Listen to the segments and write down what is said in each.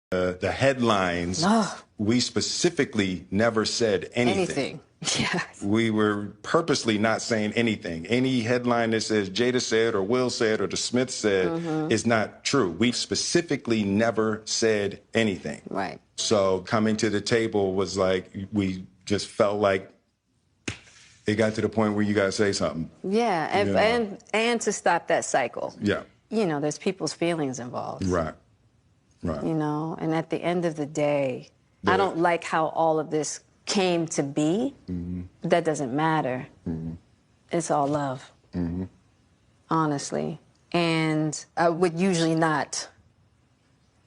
the headlines, we specifically never said anything. Yes. We were purposely not saying anything. Any headline that says Jada said or Will said or the Smith said is not true. We specifically never said anything. Right. So coming to the table was like, we just felt like it got to the point where you got to say something. Yeah, and to stop that cycle. Yeah. You know, there's people's feelings involved. Right. Right. You know, and at the end of the day, I don't like how all of this came to be. But that doesn't matter. It's all love. Honestly. And I would usually not,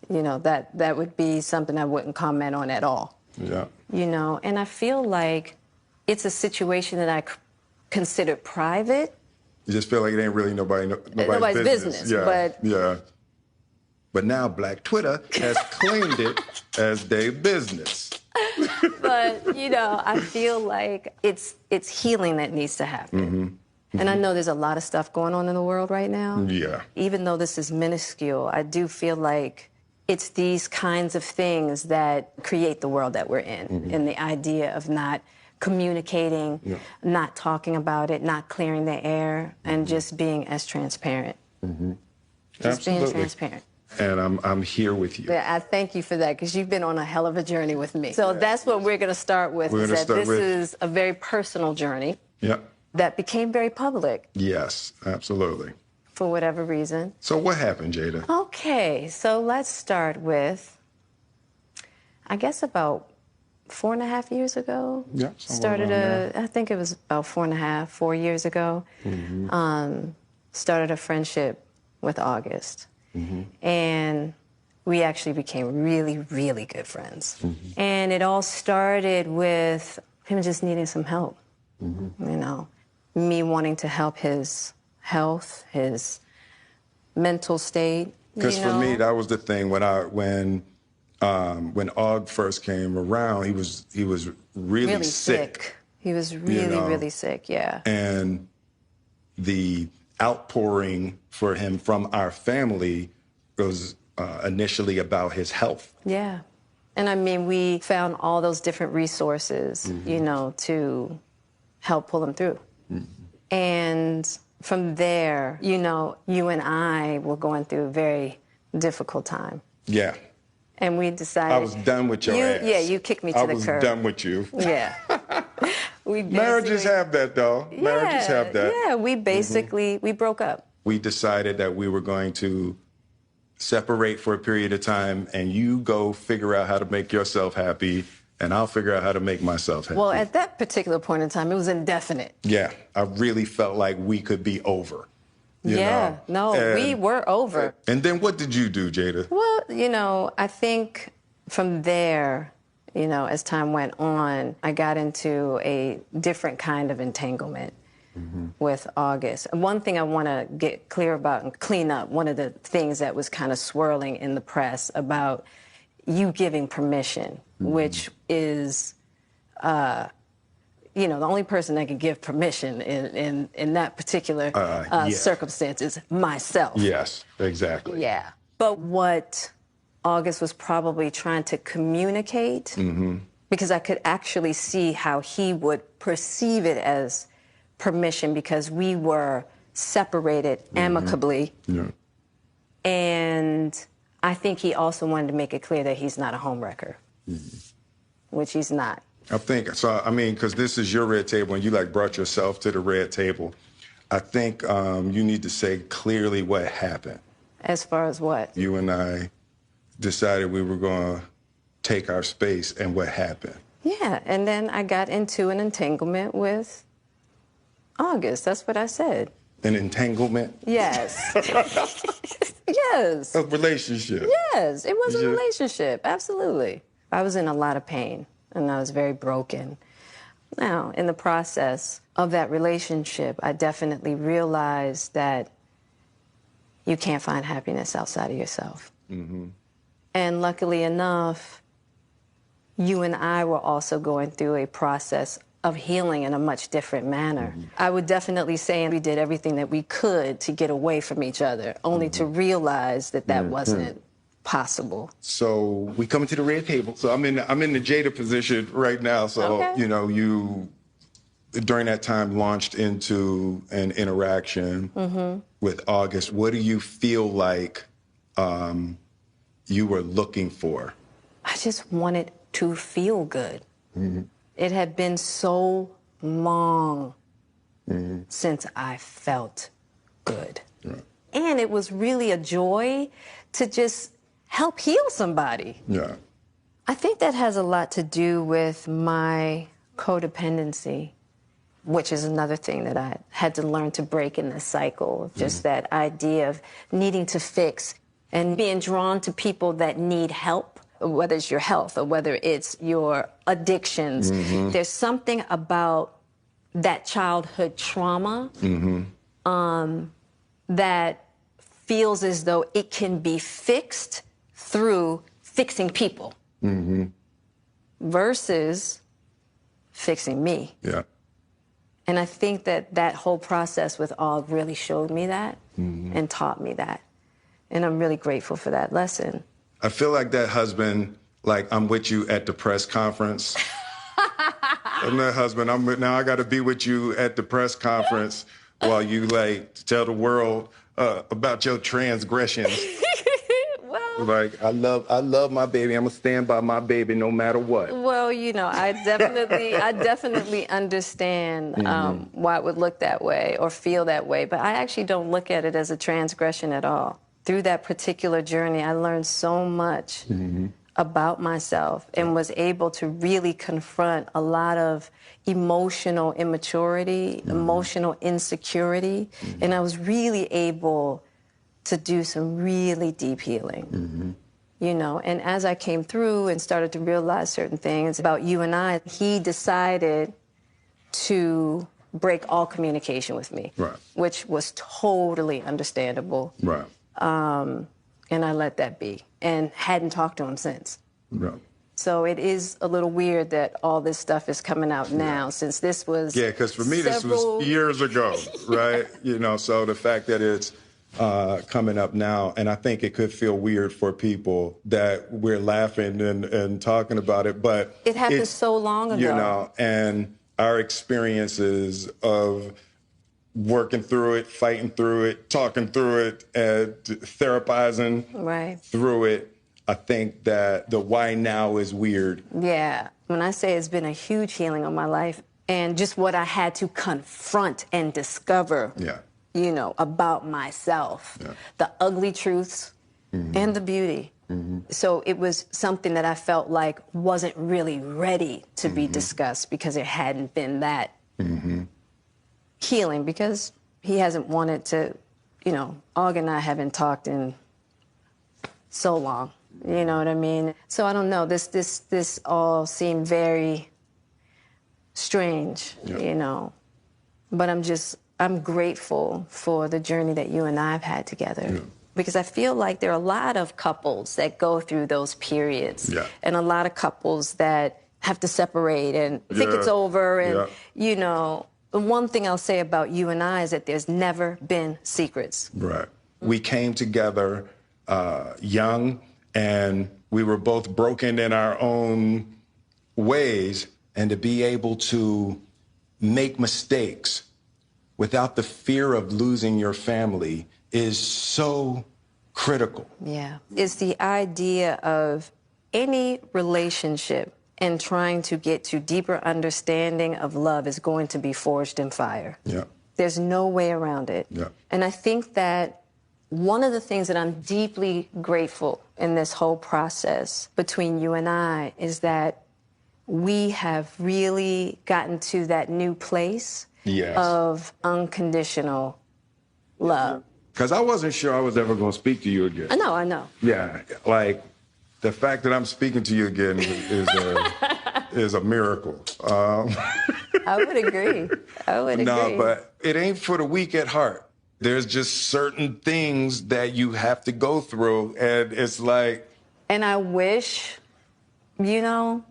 you know, that would be something I wouldn't comment on at all. Yeah. You know, and I feel like it's a situation that I consider private. You just feel like it ain't really nobody's business. Yeah. But now Black Twitter has claimed it as their business. But, you know, I feel like it's healing that needs to happen. And I know there's a lot of stuff going on in the world right now. Yeah. Even though this is minuscule, I do feel like it's these kinds of things that create the world that we're in. And the idea of not communicating, not talking about it, not clearing the air, and just being as transparent. Just being transparent. And I'm here with you. Yeah, I thank you for that, because you've been on a hell of a journey with me. So that's what we're going to start with, is that this is a very personal journey that became very public. Yes, absolutely. For whatever reason. So what happened, Jada? Okay, so let's start with, I guess about 4.5 years ago. Yeah. I think it was about 4 years ago. Started a friendship with August. And we actually became really, really good friends. And it all started with him just needing some help. You know, me wanting to help his health, his mental state. Because for me, that was the thing when Aug first came around, he was really sick. He was really, really sick, yeah. And the outpouring for him from our family was initially about his health. Yeah. And I mean, we found all those different resources, you know, to help pull him through. And from there, you know, you and I were going through a very difficult time. Yeah. And we decided... I was done with your ass. Yeah, you kicked me to the curb. I was done with you. Yeah. Marriages have that, though. Marriages have that. Yeah, we basically, we broke up. We decided that we were going to separate for a period of time, and you go figure out how to make yourself happy, and I'll figure out how to make myself happy. Well, at that particular point in time, it was indefinite. Yeah, I really felt like we could be over. You know? We were over. And then what did you do, Jada? Well, you know, I think from there, you know, as time went on, I got into a different kind of entanglement with August. And one thing I want to get clear about and clean up, one of the things that was kind of swirling in the press about you giving permission, which is, you know, the only person that can give permission in that particular circumstance is myself. Yes, exactly. Yeah. But what August was probably trying to communicate, because I could actually see how he would perceive it as permission, because we were separated amicably. And I think he also wanted to make it clear that he's not a homewrecker, which he's not. I think, so, I mean, because this is your red table and you like brought yourself to the red table. I think you need to say clearly what happened. As far as what? You and I decided we were going to take our space, and what happened? Yeah, and then I got into an entanglement with August. That's what I said. An entanglement? Yes. Yes. A relationship? Yes, it was a relationship, absolutely. I was in a lot of pain, and I was very broken. Now, in the process of that relationship, I definitely realized that you can't find happiness outside of yourself. And luckily enough, you and I were also going through a process of healing in a much different manner. I would definitely say we did everything that we could to get away from each other, only to realize that that wasn't possible. So we come to the red table. So I'm in the Jada position right now. So, Okay. you know, you during that time launched into an interaction with August. What do you feel like you were looking for? I just wanted to feel good. It had been so long since I felt good. Right. And it was really a joy to just help heal somebody. Yeah. I think that has a lot to do with my codependency, which is another thing that I had to learn to break in this cycle. Just that idea of needing to fix and being drawn to people that need help, whether it's your health or whether it's your addictions. There's something about that childhood trauma that feels as though it can be fixed through fixing people versus fixing me. Yeah. And I think that that whole process with Aug really showed me that and taught me that. And I'm really grateful for that lesson. I feel like that husband, like I'm with you at the press conference. I'm that husband. Now I got to be with you at the press conference while you like tell the world about your transgressions. Well, Like I love my baby. I'm gonna stand by my baby no matter what. well, you know, I definitely understand why it would look that way or feel that way, but I actually don't look at it as a transgression at all. Through that particular journey, I learned so much about myself and was able to really confront a lot of emotional immaturity, emotional insecurity, and I was really able to do some really deep healing. You know, and as I came through and started to realize certain things about you and I, he decided to break all communication with me, Right. which was totally understandable. Right. And I let that be and hadn't talked to him since. Right. So it is a little weird that all this stuff is coming out now, since this was Because for me, this several- was years ago, right? You know, so the fact that it's coming up now, and I think it could feel weird for people that we're laughing and talking about it, but It happened it's, so long ago. You know, and our experiences of working through it, fighting through it, talking through it, and therapizing Right. through it. I think that the why now is weird. Yeah. When I say it's been a huge healing on my life and just what I had to confront and discover, Yeah. you know, about myself, the ugly truths and the beauty. So it was something that I felt like wasn't really ready to be discussed because it hadn't been that healing, because he hasn't wanted to, you know, Aug and I haven't talked in so long. You know what I mean? So I don't know. This all seemed very strange, you know. But I'm grateful for the journey that you and I have had together. Because I feel like there are a lot of couples that go through those periods. And a lot of couples that have to separate and think it's over. And, you know, the one thing I'll say about you and I is that there's never been secrets. Right. We came together young, and we were both broken in our own ways, and to be able to make mistakes without the fear of losing your family is so critical. Yeah. It's the idea of any relationship and trying to get to deeper understanding of love is going to be forged in fire. Yeah. There's no way around it. Yeah. And I think that one of the things that I'm deeply grateful in this whole process between you and I is that we have really gotten to that new place of unconditional love. Because I wasn't sure I was ever going to speak to you again. I know. Yeah, like the fact that I'm speaking to you again is a miracle. I would agree. No, but it ain't for the weak at heart. There's just certain things that you have to go through, and it's like... And I wish, you know,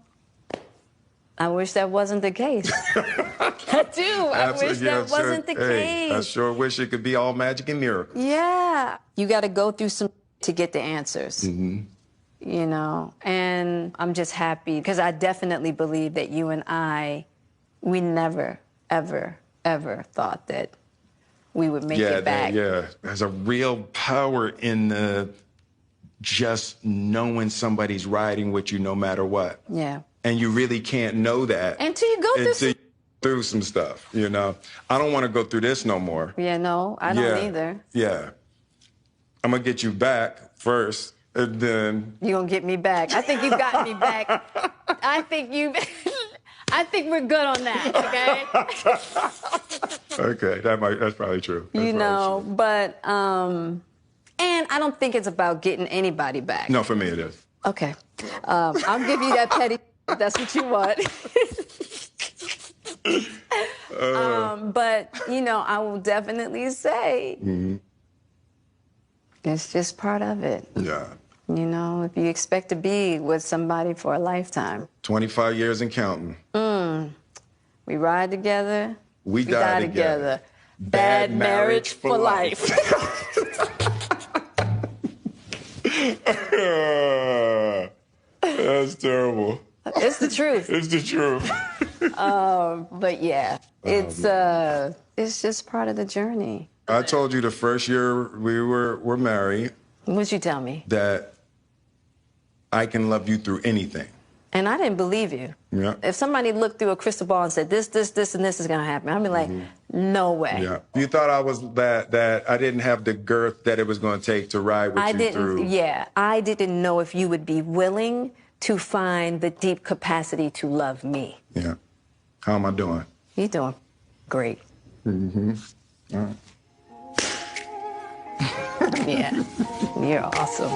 I wish that wasn't the case. I do. I wish that wasn't the case. I sure wish it could be all magic and miracle. Yeah. You got to go through some to get the answers. You know, and I'm just happy because I definitely believe that you and I, we never, ever, ever thought that we would make it back. There's a real power in the just knowing somebody's riding with you no matter what. Yeah. And you really can't know that until you go through some stuff, you know. I don't want to go through this no more. Yeah, no, I don't either. Yeah. I'm going to get you back first. And then you're going to get me back. I think you've gotten me back. I think we're good on that, okay? Okay, that's probably true. You know, but, and I don't think it's about getting anybody back. No, for me it is. Okay. I'll give you that petty if that's what you want. But, you know, I will definitely say it's just part of it. Yeah. You know, if you expect to be with somebody for a lifetime. 25 years and counting. We ride together. We die together. Bad marriage for life. That's terrible. It's the truth. It's the truth. But yeah, it's just part of the journey. I told you the first year we were married. What'd you tell me? That I can love you through anything. And I didn't believe you. Yeah. If somebody looked through a crystal ball and said, this, and this is going to happen, I'd be like, no way. Yeah. You thought I was that I didn't have the girth that it was going to take to ride with you through. Yeah. I didn't know if you would be willing to find the deep capacity to love me. Yeah. How am I doing? You're doing great. All right. Yeah. You're awesome.